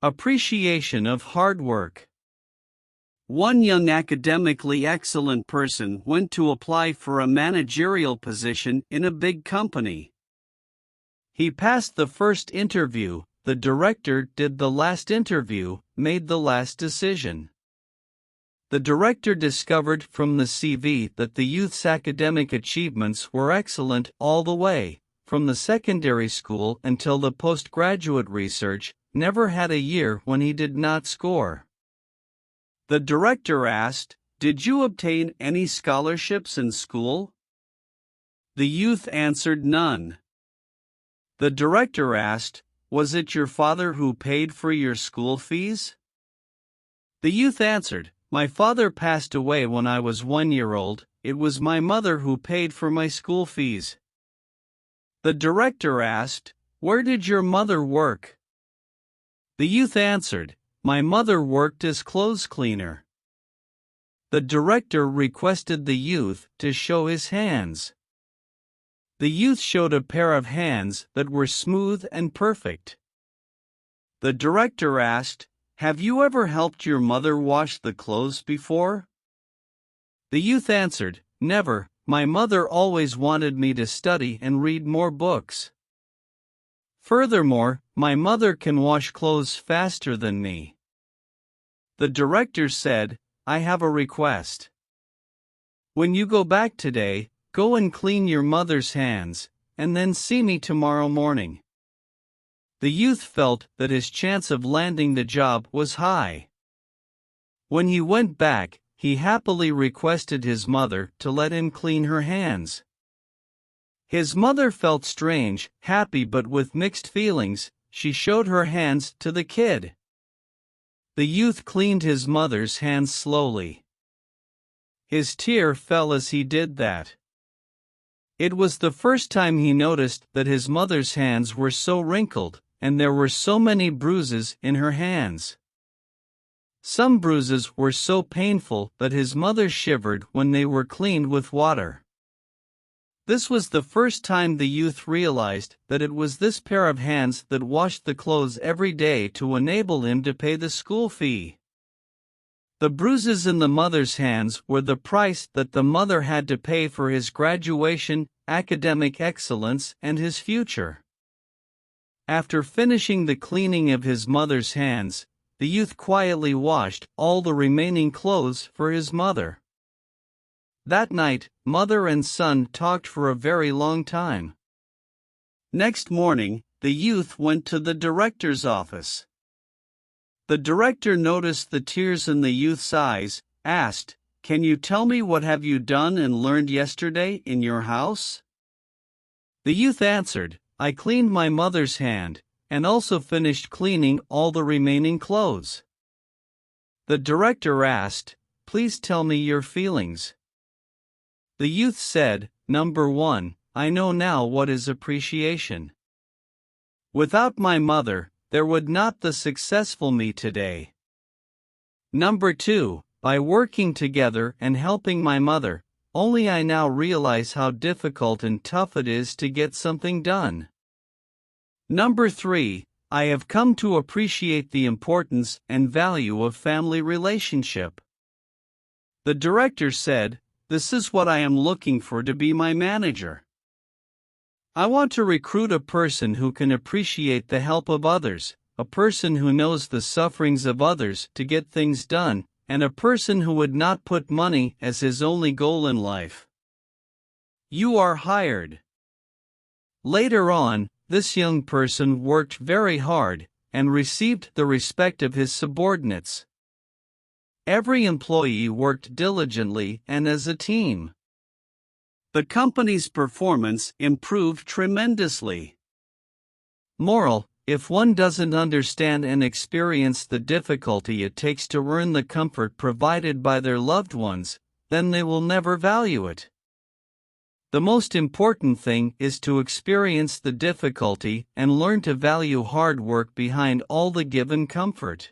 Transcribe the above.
Appreciation of hard work. One young academically excellent person went to apply for a managerial position in a big company. He passed the first interview, the director did the last interview, made the last decision. The director discovered from the CV that the youth's academic achievements were excellent all the way, from the secondary school until the postgraduate research, never had a year when he did not score. The director asked, "Did you obtain any scholarships in school?" The youth answered, "None." The director asked, "Was it your father who paid for your school fees?" The youth answered, "My father passed away when I was 1 year old, it was my mother who paid for my school fees." The director asked, "Where did your mother work?" The youth answered, "My mother worked as clothes cleaner." The director requested the youth to show his hands. The youth showed a pair of hands that were smooth and perfect. The director asked, "Have you ever helped your mother wash the clothes before?" The youth answered, "Never, my mother always wanted me to study and read more books. Furthermore, my mother can wash clothes faster than me." The director said, "I have a request. When you go back today, go and clean your mother's hands, and then see me tomorrow morning." The youth felt that his chance of landing the job was high. When he went back, he happily requested his mother to let him clean her hands. His mother felt strange, happy but with mixed feelings. She showed her hands to the kid. The youth cleaned his mother's hands slowly. His tear fell as he did that. It was the first time he noticed that his mother's hands were so wrinkled, and there were so many bruises in her hands. Some bruises were so painful that his mother shivered when they were cleaned with water. This was the first time the youth realized that it was this pair of hands that washed the clothes every day to enable him to pay the school fee. The bruises in the mother's hands were the price that the mother had to pay for his graduation, academic excellence, and his future. After finishing the cleaning of his mother's hands, the youth quietly washed all the remaining clothes for his mother. That night, mother and son talked for a very long time. Next morning, the youth went to the director's office. The director noticed the tears in the youth's eyes, asked, "Can you tell me what have you done and learned yesterday in your house?" The youth answered, "I cleaned my mother's hand, and also finished cleaning all the remaining clothes." The director asked, "Please tell me your feelings." The youth said, "Number 1, I know now what is appreciation. Without my mother, there would not the successful me today. Number 2, by working together and helping my mother, only I now realize how difficult and tough it is to get something done. Number 3, I have come to appreciate the importance and value of family relationship." The director said, "This is what I am looking for to be my manager. I want to recruit a person who can appreciate the help of others, a person who knows the sufferings of others to get things done, and a person who would not put money as his only goal in life. You are hired." Later on, this young person worked very hard and received the respect of his subordinates. Every employee worked diligently and as a team. The company's performance improved tremendously. Moral: if one doesn't understand and experience the difficulty it takes to earn the comfort provided by their loved ones, then they will never value it. The most important thing is to experience the difficulty and learn to value hard work behind all the given comfort.